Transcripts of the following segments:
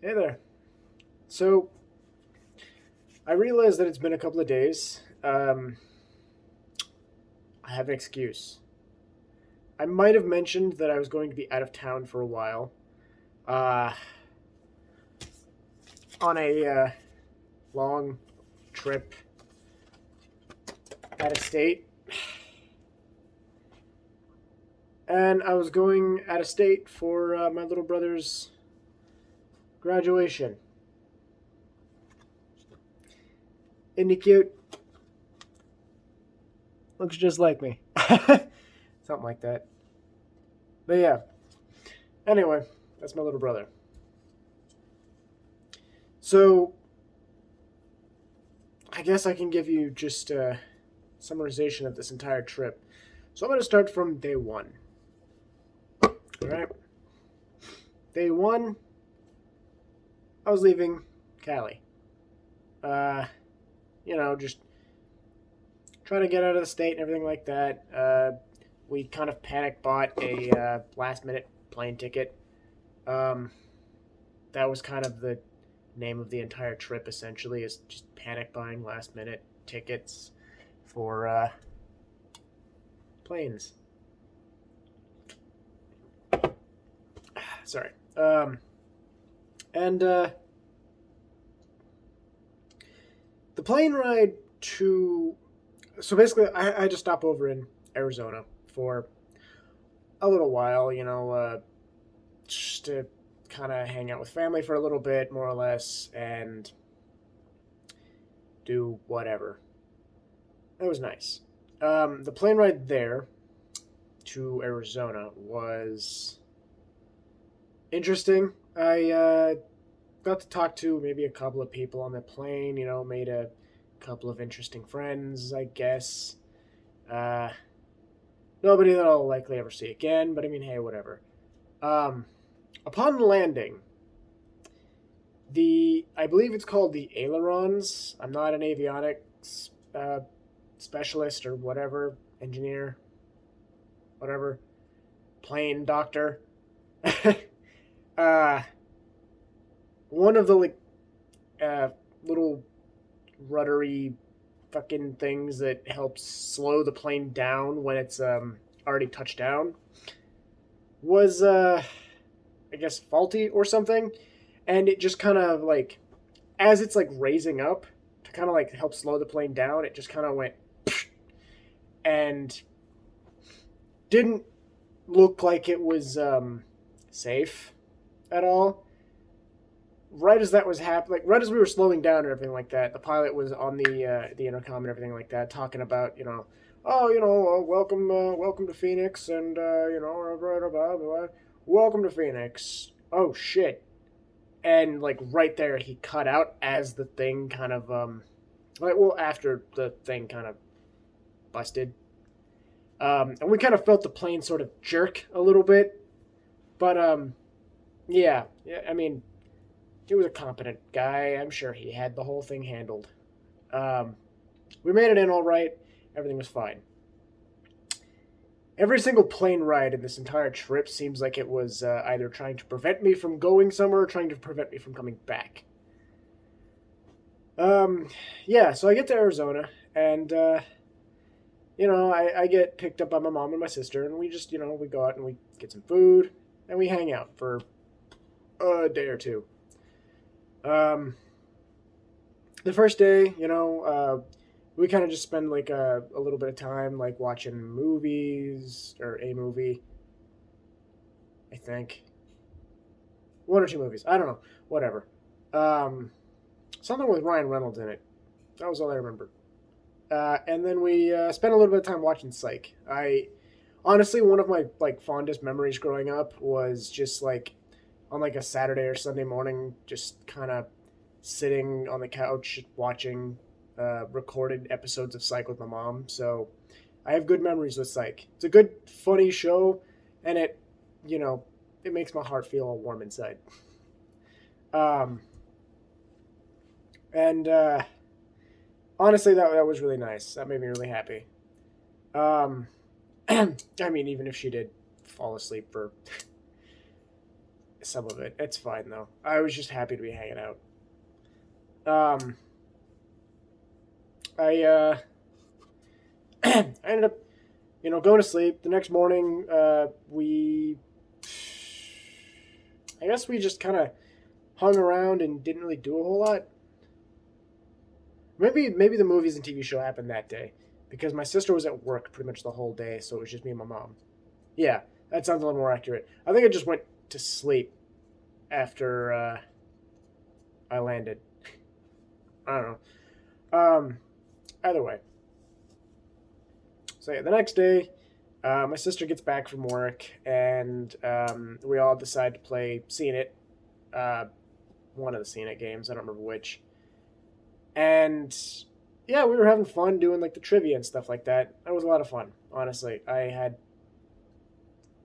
Hey there. So, I realize that it's been a couple of days. I have an excuse. I might have mentioned that I was going to be out of town for a while, uh, on a long trip out of state. And I was going out of state for my little brother's graduation. Isn't he cute? Looks just like me. Something like that. But yeah, anyway, that's my little brother. So, I guess I can give you just a summarization of this entire trip. So I'm going to start from day one. All right. Day one, I was leaving Cali. Uh, just trying to get out of the state and everything like that. We kind of panic bought a last minute plane ticket. Um, that was kind of the name of the entire trip, essentially, is just panic buying last minute tickets for planes. Sorry. And the plane ride to. So basically, I had to stop over in Arizona for a little while, just to kind of hang out with family for a little bit, more or less, and do whatever. It was nice. The plane ride there to Arizona was interesting. I got to talk to maybe a couple of people on the plane, made a couple of interesting friends, I guess. Uh, Nobody that I'll likely ever see again, but I mean, hey, whatever. Um, Upon landing, I believe it's called the ailerons. I'm not an avionics specialist or whatever, engineer, whatever, plane doctor. uh, One of the uh, little ruddery fucking things that helps slow the plane down when it's already touched down was I guess faulty or something, and it just kind of as it's raising up to kind of help slow the plane down, it just kind of went and didn't look like it was safe at all. Right as that was happening, right as we were slowing down and everything like that, the pilot was on the intercom and everything like that, talking about oh welcome to Phoenix, and blah, blah, blah, blah, welcome to Phoenix. Oh shit! And right there, he cut out as the thing kind of after the thing kind of busted, and we kind of felt the plane sort of jerk a little bit, but yeah, I mean he was a competent guy. I'm sure he had the whole thing handled. Um, we made it in all right. Everything was fine. Every single plane ride in this entire trip seems like it was either trying to prevent me from going somewhere or trying to prevent me from coming back. Um, yeah, so I get to Arizona, and I get picked up by my mom and my sister, and we just we go out and we get some food, and we hang out for a day or two. Um, the first day, we kind of just spend a little bit of time watching movies or a movie. I think one or two movies. I don't know. Whatever. Um, Something with Ryan Reynolds in it. That was all I remember. And then we spent a little bit of time watching Psych. I honestly, one of my fondest memories growing up was just on a Saturday or Sunday morning, just kind of sitting on the couch watching recorded episodes of Psych with my mom. So I have good memories with Psych. It's a good, funny show, and you know, it makes my heart feel all warm inside. Um, and Honestly, that was really nice. That made me really happy. Um, I mean, even if she did fall asleep for some of it. It's fine though. I was just happy to be hanging out. Um, I I ended up, going to sleep. The next morning, I guess we just kind of hung around and didn't really do a whole lot. Maybe the movies and TV show happened that day because my sister was at work pretty much the whole day, so it was just me and my mom. Yeah, that sounds a little more accurate. I think I just went to sleep after I landed. I don't know. Either way. So yeah, the next day, my sister gets back from work, and we all decide to play Scene It, one of the Scene It games. I don't remember which. And yeah, we were having fun doing like the trivia and stuff like that. That was a lot of fun. Honestly, I had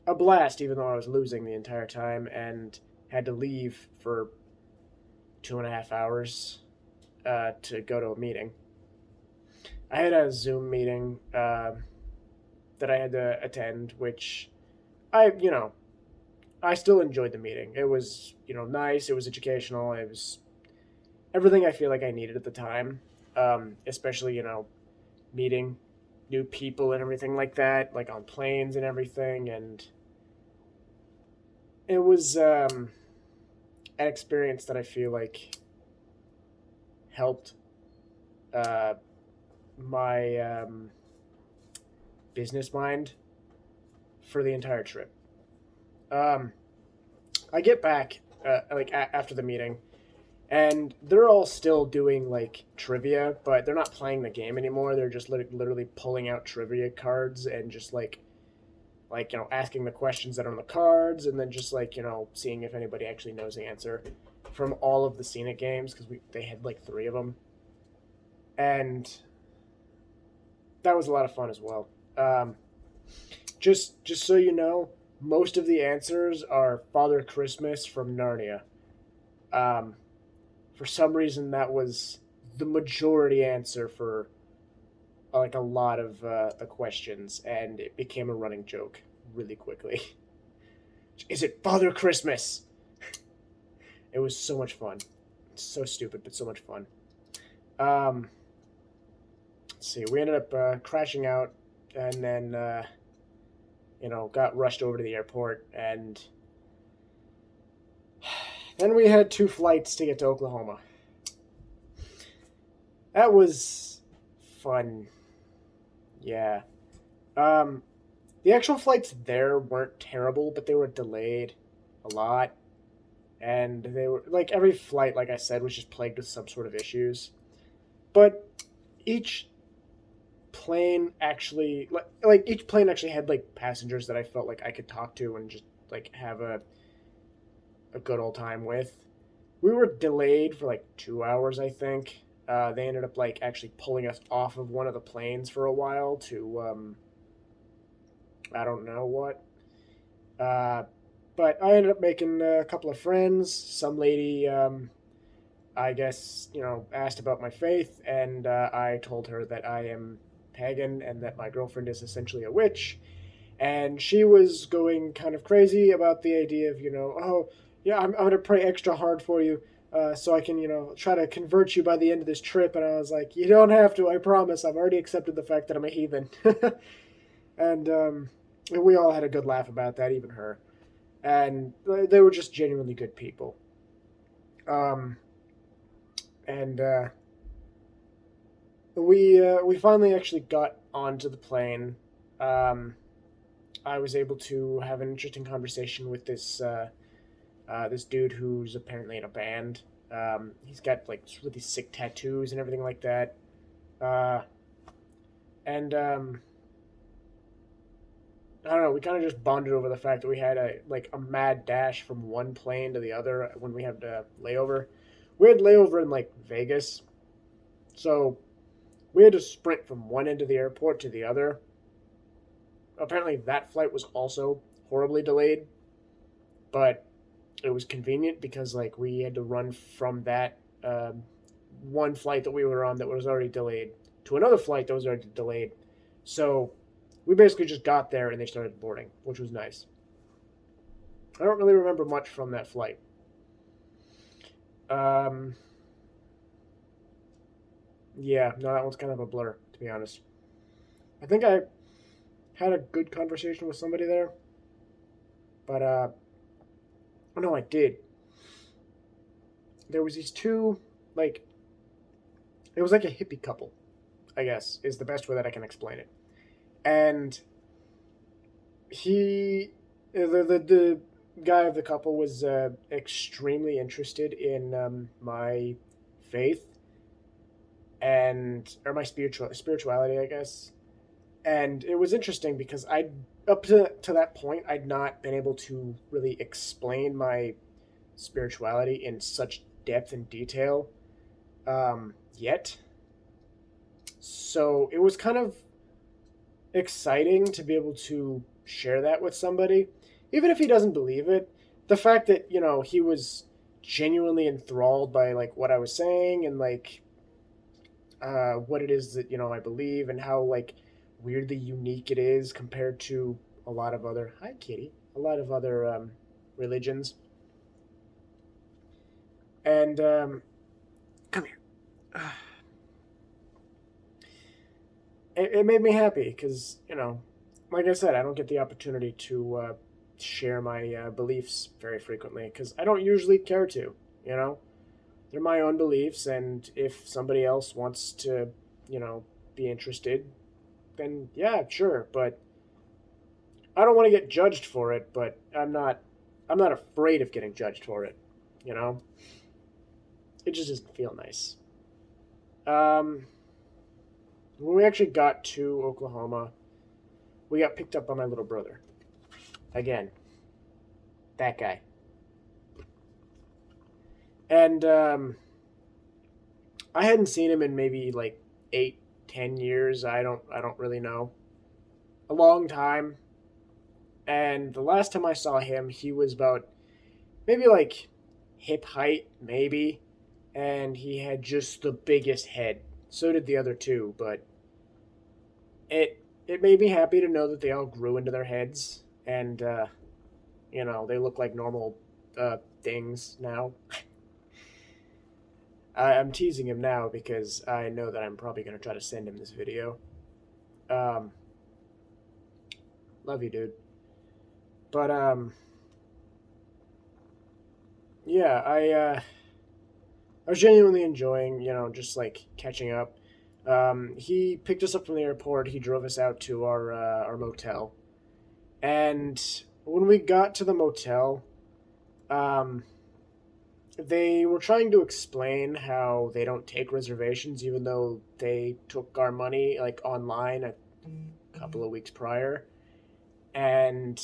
a blast, even though I was losing the entire time and had to leave for 2.5 hours to go to a meeting. I had a Zoom meeting that I had to attend, which I still enjoyed the meeting. It was, nice. It was educational. It was everything I feel like I needed at the time, especially, meeting new people and everything like that, like on planes and everything. And it was an experience that I feel like helped my business mind for the entire trip. I get back after the meeting, and they're all still doing like trivia, but they're not playing the game anymore. They're just literally pulling out trivia cards and just asking the questions that are on the cards, and then just seeing if anybody actually knows the answer from all of the Scene It games because they had like 3 of them, and that was a lot of fun as well. Just so you know, most of the answers are Father Christmas from Narnia. For some reason, that was the majority answer for like a lot of the questions, and it became a running joke really quickly. Is it Father Christmas? It was so much fun. So stupid, but so much fun. Let's see. We ended up crashing out, and then got rushed over to the airport, and then we had 2 flights to get to Oklahoma. That was fun. Yeah. The actual flights there weren't terrible, but they were delayed a lot. And they were, like, every flight, like I said, was just plagued with some sort of issues. But each plane actually, each plane actually had, like, passengers that I felt like I could talk to and just, like, have a good old time with. We were delayed for like 2 hours, I think. They ended up like actually pulling us off of one of the planes for a while to I don't know what. But I ended up making a couple of friends. Some lady, I guess, asked about my faith, and I told her that I am pagan and that my girlfriend is essentially a witch. And she was going kind of crazy about the idea of, oh, yeah, I'm going to pray extra hard for you so I can, try to convert you by the end of this trip. And I was like, you don't have to, I promise. I've already accepted the fact that I'm a heathen. And we all had a good laugh about that, even her. And they were just genuinely good people. And we finally actually got onto the plane. I was able to have an interesting conversation with this this dude who's apparently in a band. He's got like really sick tattoos and everything like that. And I don't know. We kind of just bonded over the fact that we had a mad dash from one plane to the other when we had a layover. We had layover in like Vegas, so we had to sprint from one end of the airport to the other. Apparently, that flight was also horribly delayed, but it was convenient because we had to run from that one flight that we were on that was already delayed to another flight that was already delayed. So we basically just got there and they started boarding, which was nice. I don't really remember much from that flight. Um, yeah, no, that one's kind of a blur, to be honest. I think I had a good conversation with somebody there, but oh no, I did. There was these two, like, it was like a hippie couple, I guess, is the best way that I can explain it. And he, the guy of the couple was extremely interested in my faith and or my spirituality, I guess. And it was interesting because I up to that point I'd not been able to really explain my spirituality in such depth and detail yet. So it was kind of exciting to be able to share that with somebody, even if he doesn't believe it. The fact that he was genuinely enthralled by like what I was saying and like what it is that I believe and how like weirdly unique it is compared to a lot of other hi kitty a lot of other religions and come here. It made me happy because like I said, I don't get the opportunity to share my beliefs very frequently because I don't usually care to. You know, they're my own beliefs, and if somebody else wants to, you know, be interested, then yeah, sure. But I don't want to get judged for it. But I'm not. I'm not afraid of getting judged for it. You know, it just doesn't feel nice. Um, when we actually got to Oklahoma, we got picked up by my little brother. Again, that guy. And I hadn't seen him in maybe like 8, 10 years. I don't really know. A long time. And the last time I saw him, he was about maybe like hip height, maybe. And he had just the biggest head. So did the other two, but it made me happy to know that they all grew into their heads and they look like normal things now. I'm teasing him now because I know that I'm probably going to try to send him this video. Um, love you, dude. But yeah, I was genuinely enjoying, just like catching up. He picked us up from the airport. He drove us out to our motel, and when we got to the motel, um, they were trying to explain how they don't take reservations, even though they took our money like online a couple of weeks prior, and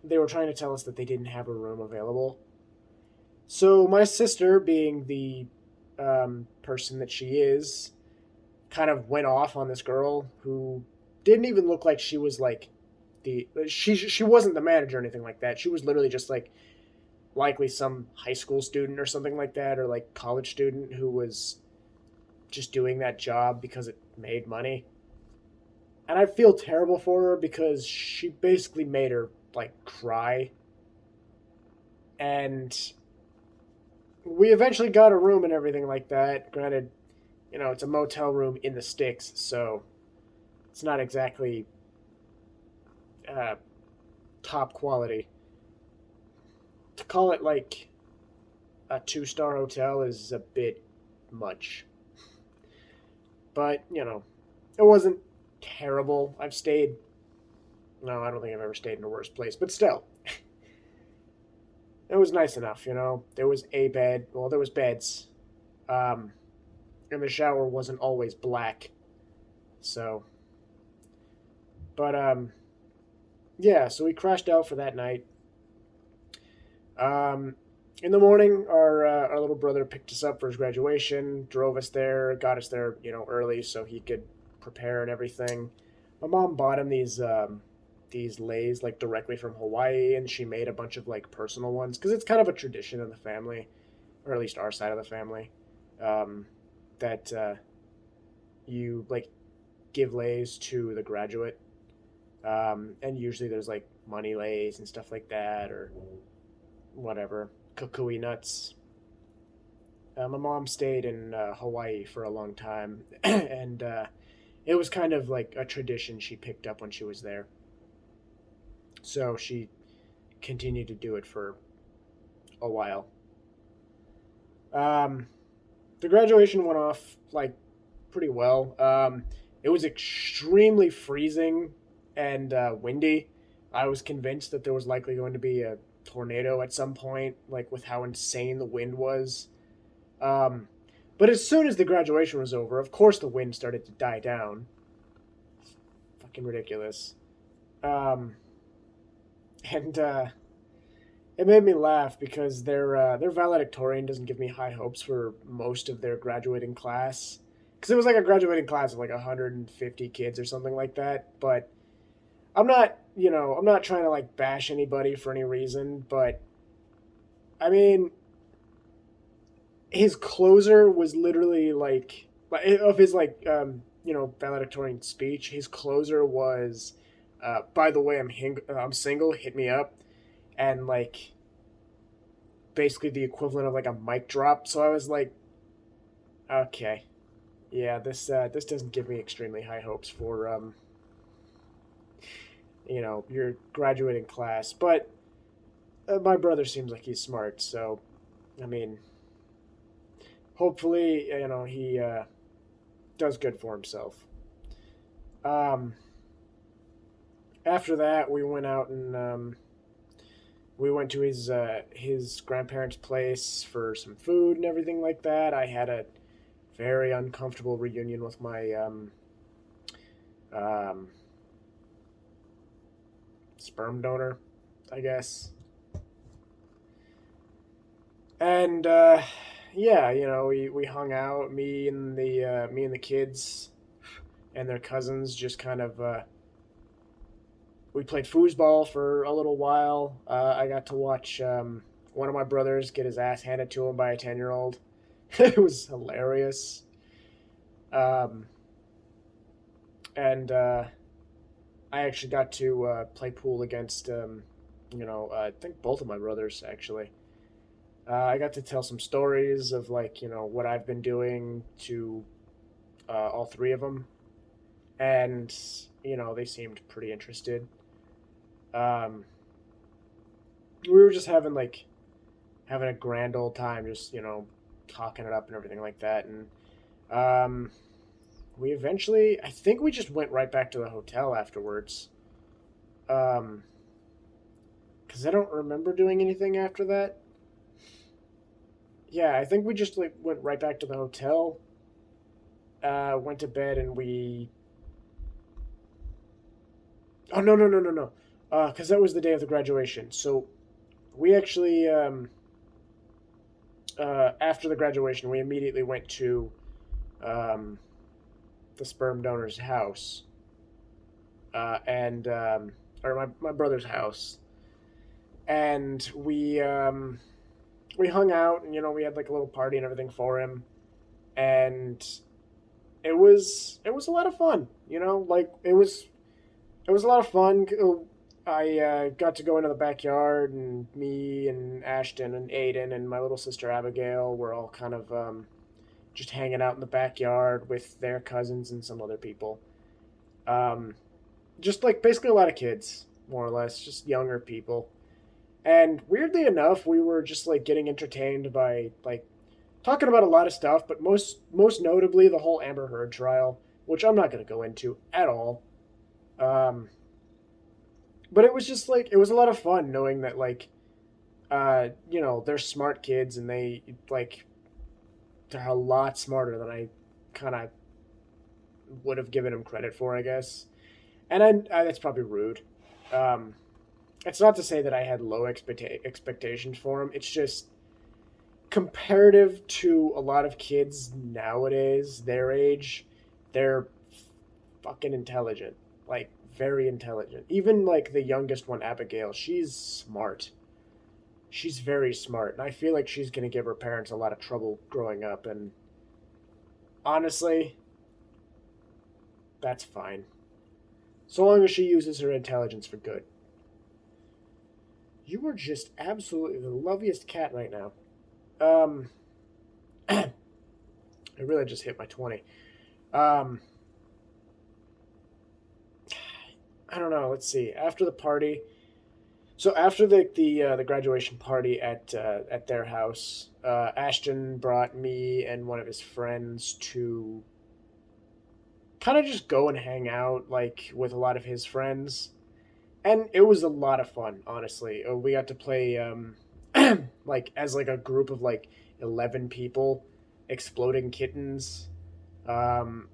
they were trying to tell us that they didn't have a room available. So my sister, being the person that she is, kind of went off on this girl who didn't even look like she was like she wasn't the manager or anything like that. She was literally just like likely some high school student or something like that, or like college student who was just doing that job because it made money. And I feel terrible for her because she basically made her like cry. And we eventually got a room and everything like that. Granted, it's a motel room in the sticks, so it's not exactly uh, top quality. To call it like a 2-star hotel is a bit much. But, it wasn't terrible. I've stayed. No, I don't think I've ever stayed in a worse place, but still. It was nice enough. There was a bed. Well, there was beds. Um, and the shower wasn't always black. So, but, yeah, so we crashed out for that night. Um, in the morning, our little brother picked us up for his graduation, drove us there, got us there, early so he could prepare and everything. My mom bought him these leis like directly from Hawaii, and she made a bunch of like personal ones because it's kind of a tradition in the family, or at least our side of the family, um, that you like give leis to the graduate, and usually there's like money leis and stuff like that, or whatever, kukui nuts. My mom stayed in Hawaii for a long time, and it was kind of like a tradition she picked up when she was there. So she continued to do it for a while. Um, the graduation went off like pretty well. It was extremely freezing and windy. I was convinced that there was likely going to be a tornado at some point, like with how insane the wind was. Um, but as soon as the graduation was over, of course the wind started to die down. Fucking ridiculous. Um, and it made me laugh because their valedictorian doesn't give me high hopes for most of their graduating class, because it was like a graduating class of like 150 kids or something like that. But I'm not trying to like bash anybody for any reason, but I mean, his closer was literally like of his like valedictorian speech. His closer was, by the way, I'm single. Hit me up, and like basically the equivalent of like a mic drop. So I was like, okay, yeah, this doesn't give me extremely high hopes for your graduating class. But my brother seems like he's smart, so I mean, hopefully he does good for himself. Um, After that, we went out and we went to his grandparents' place for some food and everything like that. I had a very uncomfortable reunion with my um, sperm donor, I guess. And yeah, we hung out, me and the kids and their cousins, just kind of we played foosball for a little while. I got to watch one of my brothers get his ass handed to him by a 10-year-old. It was hilarious. Um, and I actually got to play pool against, I think both of my brothers, actually. I got to tell some stories of, like, what I've been doing to all three of them. And, they seemed pretty interested. Um, we were just having a grand old time, just, talking it up and everything like that. And um, we eventually, I think we just went right back to the hotel afterwards. Um, because I don't remember doing anything after that. Yeah, I think we just like went right back to the hotel, went to bed, and we. Oh no! Because that was the day of the graduation. So we actually, after the graduation, we immediately went to um, the sperm donor's house, and or my brother's house, and we hung out, and we had like a little party and everything for him, and it was a lot of fun. Like it was a lot of fun. I got to go into the backyard, and me and Ashton and Aiden and my little sister Abigail were all kind of just hanging out in the backyard with their cousins and some other people. Um, just like basically a lot of kids, more or less, just younger people. And weirdly enough, we were just like getting entertained by like talking about a lot of stuff, but most notably the whole Amber Heard trial, which I'm not going to go into at all. Um, but it was just like it was a lot of fun knowing that like they're smart kids, and they're a lot smarter than I kind of would have given them credit for, I guess. And that's probably rude. Um, it's not to say that I had low expectations for them. It's just comparative to a lot of kids nowadays, their age, they're fucking intelligent. Like, very intelligent. Even, like, the youngest one, Abigail, she's smart. She's very smart. And I feel like she's going to give her parents a lot of trouble growing up. And honestly, that's fine. So long as she uses her intelligence for good. You are just absolutely the loveliest cat right now. Um, I really just hit my 20. Um, I don't know. Let's see. After the party, so after the graduation party at their house, Ashton brought me and one of his friends to kind of just go and hang out like with a lot of his friends, and it was a lot of fun. Honestly, we got to play like as like a group of like 11 people, exploding kittens, um,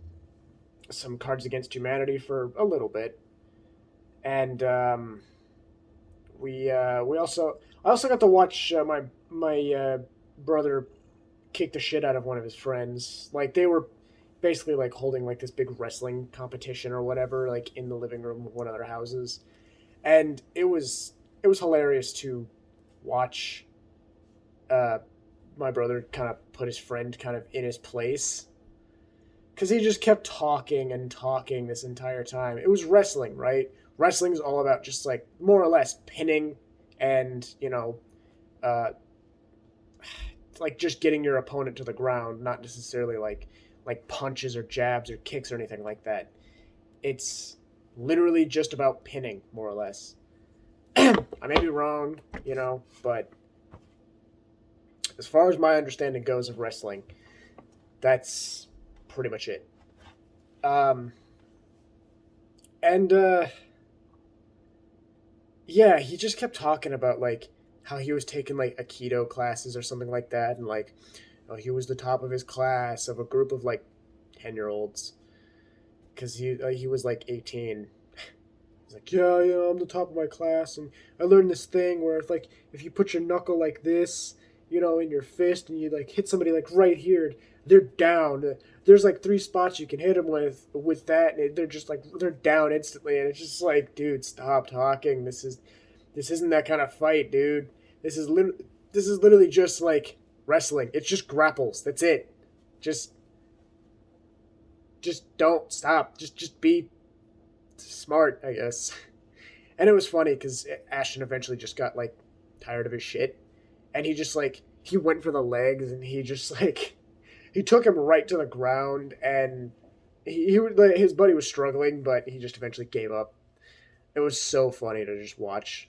some Cards Against Humanity for a little bit, and we also I also got to watch my brother kick the shit out of one of his friends. Like they were basically like holding like this big wrestling competition or whatever, like in the living room of one of their houses, and it was hilarious to watch uh, my brother kind of put his friend kind of in his place because he just kept talking and talking this entire time. It was wrestling, right? Wrestling's all about just like more or less pinning and uh, like just getting your opponent to the ground, not necessarily like punches or jabs or kicks or anything like that. It's literally just about pinning, more or less. I may be wrong, but as far as my understanding goes of wrestling, that's pretty much it. Um, and yeah, he just kept talking about like how he was taking like aikido classes or something like that, and like he was the top of his class of a group of like 10-year-olds because he was like 18. He's like, yeah, I'm the top of my class, and I learned this thing where if you put your knuckle like this, in your fist, and you like hit somebody like right here, they're down. There's like three spots you can hit them with that, and they're just like they're down instantly, and it's just like, dude, stop talking. This isn't that kind of fight, dude. This is literally just like wrestling. It's just grapples. That's it. Just just don't stop. Just be smart, I guess. And it was funny because Ashton eventually just got like tired of his shit, and he just like he went for the legs, and he just like he took him right to the ground, and like, his buddy was struggling, but he just eventually gave up. It was so funny to just watch.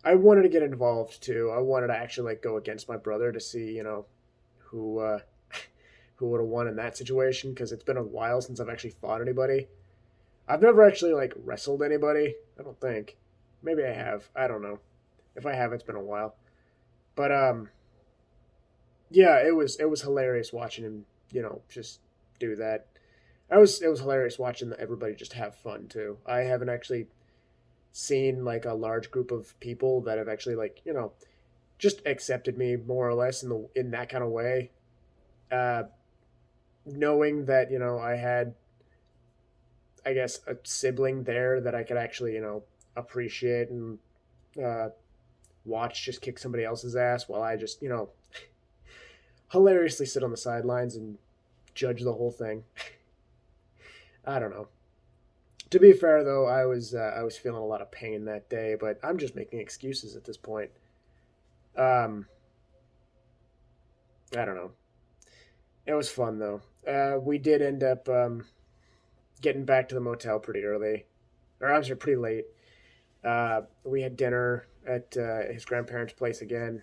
I wanted to get involved too. I wanted to actually like go against my brother to see who who would have won in that situation because it's been a while since I've actually fought anybody. I've never actually like wrestled anybody. I don't think. Maybe I have. I don't know. If I have, it's been a while. But yeah, it was hilarious watching him. Just do that. It was hilarious watching everybody just have fun too. I haven't actually seen like a large group of people that have actually like just accepted me more or less in that kind of way. Uh, Knowing that I had, I guess, a sibling there that I could actually appreciate and uh, watch just kick somebody else's ass while I just hilariously sit on the sidelines and judge the whole thing. I don't know. To be fair though, I was feeling a lot of pain that day, but I'm just making excuses at this point. Um, I don't know. It was fun though. We did end up getting back to the motel pretty early, or I'm sorry, pretty late. We had dinner at his grandparents' place again,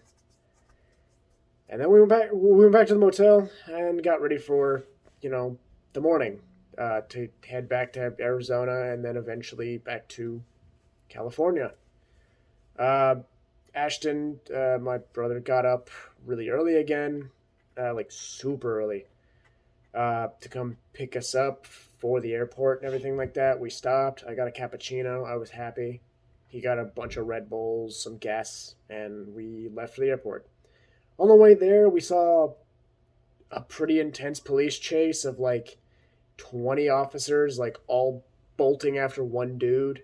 and then we went back. We went back to the motel and got ready for the morning to head back to Arizona and then eventually back to California. Uh, Ashton, my brother, got up really early again, like super early, to come pick us up for the airport and everything like that. We stopped. I got a cappuccino. I was happy. He got a bunch of Red Bulls, some gas, and we left for the airport. On the way there, we saw a pretty intense police chase of like 20 officers, like all bolting after one dude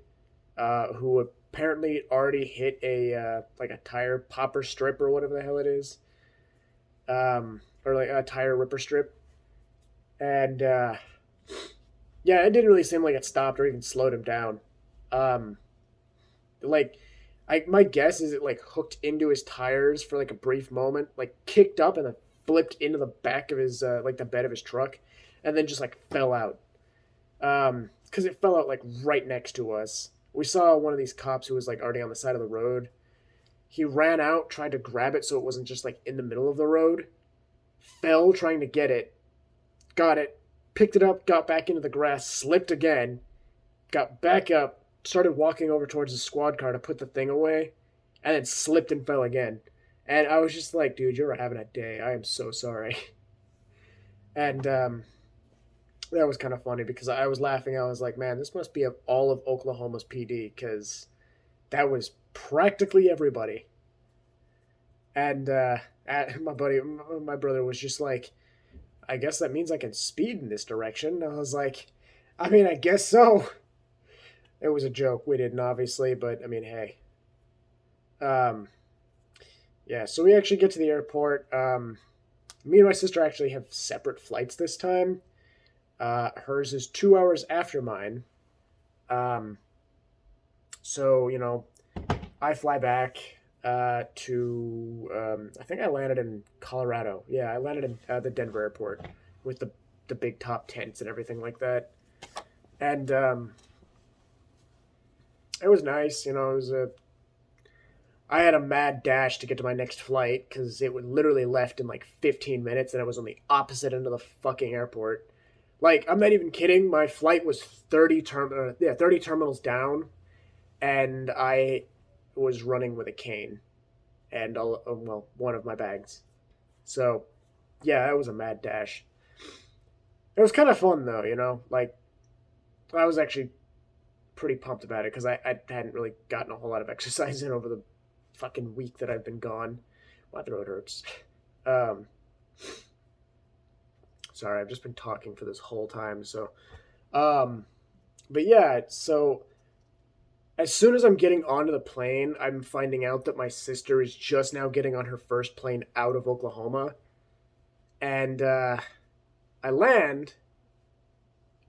who apparently already hit a like a tire popper strip or whatever the hell it is, or like a tire ripper strip, and yeah, it didn't really seem like it stopped or even slowed him down. Um, like My guess is it like hooked into his tires for like a brief moment, like kicked up and then flipped into the back of his like the bed of his truck, and then just like fell out. Because it fell out like right next to us. We saw one of these cops who was like already on the side of the road. He ran out, tried to grab it so it wasn't just like in the middle of the road. Fell trying to get it, got it, picked it up, got back into the grass, slipped again, got back up, started walking over towards the squad car to put the thing away, and then slipped and fell again. And I was just like, dude, you're having a day. I am so sorry. And that was kind of funny because I was laughing. I was like, man, this must be of all of Oklahoma's PD because that was practically everybody. And my brother was just like, I guess that means I can speed in this direction. I was like, I mean, I guess so. It was a joke. We didn't, obviously, but I mean, hey. Um, yeah, so we actually get to the airport. Me and my sister actually have separate flights this time. Hers is 2 hours after mine. Um, so, I fly back I think I landed in Colorado. Yeah, I landed in the Denver airport with the big top tents and everything like that. And it was nice. I had a mad dash to get to my next flight because it would literally left in like 15 minutes and I was on the opposite end of the fucking airport. Like, I'm not even kidding. My flight was 30 terminals down, and I was running with a cane and one of my bags. So, yeah, that was a mad dash. It was kind of fun though, Like, I was actually pretty pumped about it because I hadn't really gotten a whole lot of exercise in over the fucking week that I've been gone. My throat hurts. Um, Sorry, I've just been talking for this whole time. Um, but yeah, so as soon as I'm getting onto the plane, I'm finding out that my sister is just now getting on her first plane out of Oklahoma. And I land,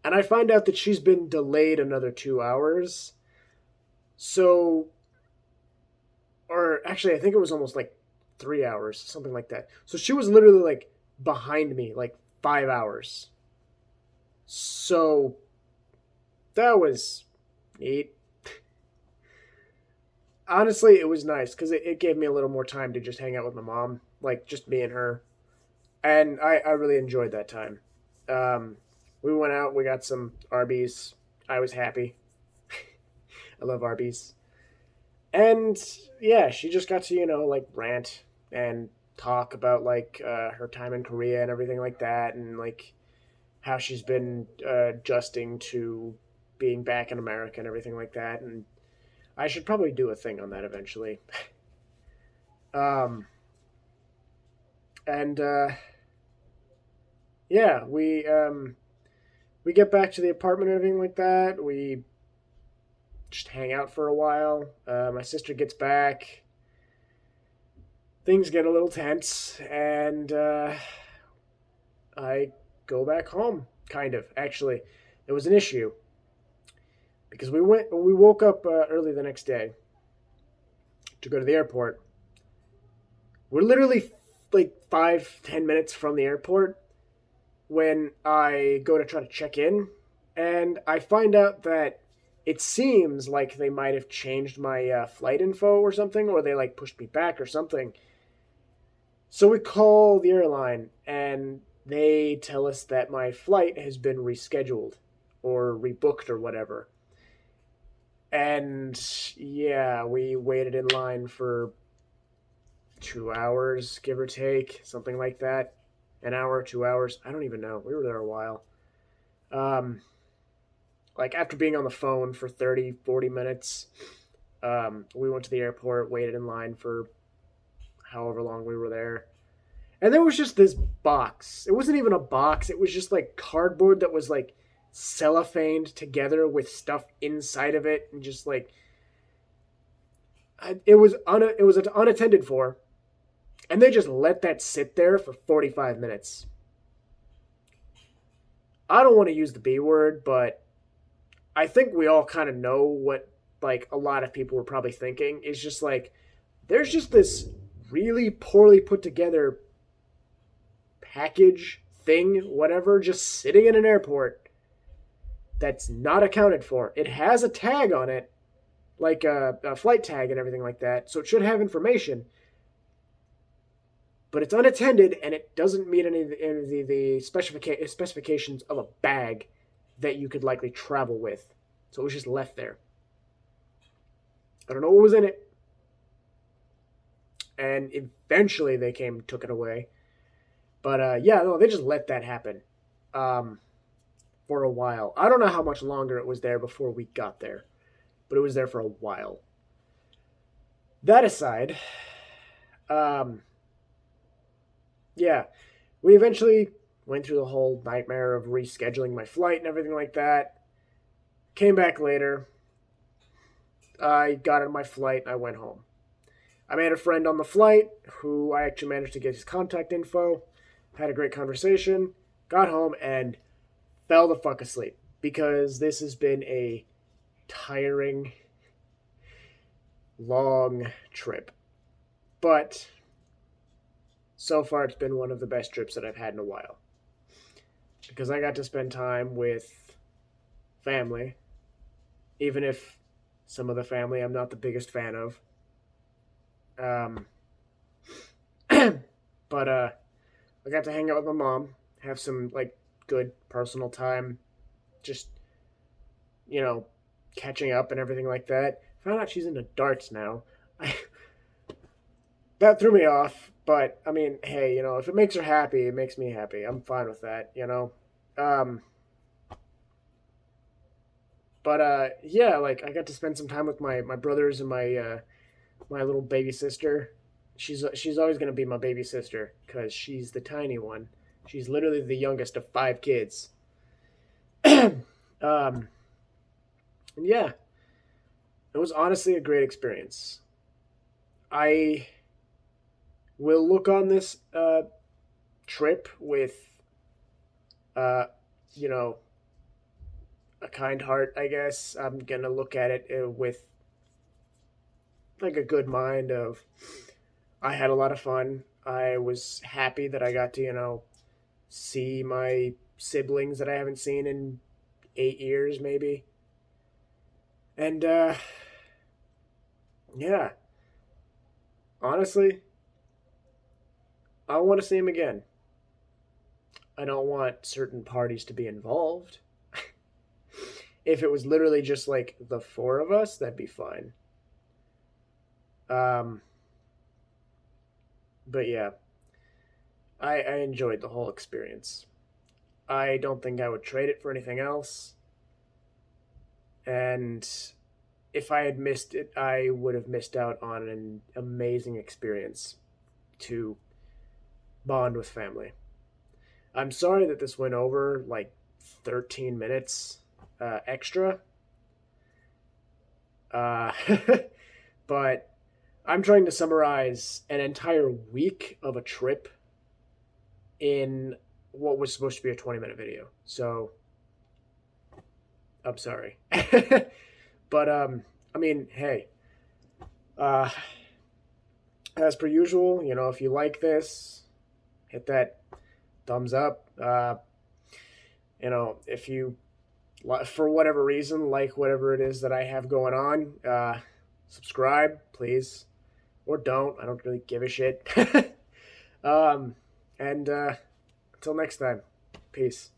and I find out that she's been delayed another 2 hours. So, or actually, I think it was almost like 3 hours, something like that. So she was literally like behind me, like 5 hours. So that was neat. Honestly, it was nice because it gave me a little more time to just hang out with my mom, like just me and her. And I really enjoyed that time. Um, we went out, we got some Arby's. I was happy. I love Arby's. And yeah, she just got to, like rant and talk about like her time in Korea and everything like that, and like how she's been adjusting to being back in America and everything like that. And I should probably do a thing on that eventually. um, and yeah, we get back to the apartment and everything like that. We just hang out for a while. My sister gets back. Things get a little tense, and I go back home. Kind of, actually, there was an issue because we woke up early the next day to go to the airport. We're literally like 5-10 minutes from the airport when I go to try to check in, and I find out that it seems like they might have changed my flight info or something, or they like pushed me back or something. So we call the airline, and they tell us that my flight has been rescheduled or rebooked or whatever. And yeah, we waited in line for 2 hours, give or take, something like that. An hour, 2 hours. I don't even know. We were there a while. Um, like after being on the phone for 30, 40 minutes, we went to the airport, waited in line for however long we were there. And there was just this box. It wasn't even a box. It was just like cardboard that was like cellophaned together with stuff inside of it, and just like it was unattended for, and they just let that sit there for 45 minutes. I don't want to use the B word, but I think we all kind of know what like a lot of people were probably thinking, is just like there's just this really poorly put together package thing, whatever, just sitting in an airport that's not accounted for. It has a tag on it, like a flight tag and everything like that, so it should have information. But it's unattended and it doesn't meet any of the specifications of a bag that you could likely travel with. So it was just left there. I don't know what was in it. And eventually they came and took it away. But yeah, no, they just let that happen for a while. I don't know how much longer it was there before we got there, but it was there for a while. That aside, yeah, we eventually went through the whole nightmare of rescheduling my flight and everything like that. Came back later. I got on my flight and I went home. I made a friend on the flight who I actually managed to get his contact info. Had a great conversation. Got home and fell the fuck asleep because this has been a tiring, long trip. But so far it's been one of the best trips that I've had in a while. Because I got to spend time with family, even if some of the family I'm not the biggest fan of. But I got to hang out with my mom, have some like good personal time, just catching up and everything like that. Found out she's into darts now. That threw me off, but I mean, hey, if it makes her happy, it makes me happy. I'm fine with that. Um, but yeah, like I got to spend some time with my brothers and my little baby sister. She's always gonna be my baby sister because she's the tiny one. She's literally the youngest of 5 kids. And yeah, it was honestly a great experience. I will look on this trip with uh, you know a kind heart. I guess I'm gonna look at it with like a good mind of I had a lot of fun. I was happy that I got to, see my siblings that I haven't seen in 8 years, maybe. And, yeah, honestly, I want to see them again. I don't want certain parties to be involved. If it was literally just like the four of us, that'd be fine. Um, but yeah, I enjoyed the whole experience. I don't think I would trade it for anything else. And if I had missed it, I would have missed out on an amazing experience to bond with family. I'm sorry that this went over like 13 minutes extra. Uh, but I'm trying to summarize an entire week of a trip in what was supposed to be a 20-minute video. So I'm sorry. But I mean, hey, uh as per usual, if you like this, hit that thumbs up. If you for whatever reason like whatever it is that I have going on, subscribe, please. Or don't. I don't really give a shit. And until next time, peace.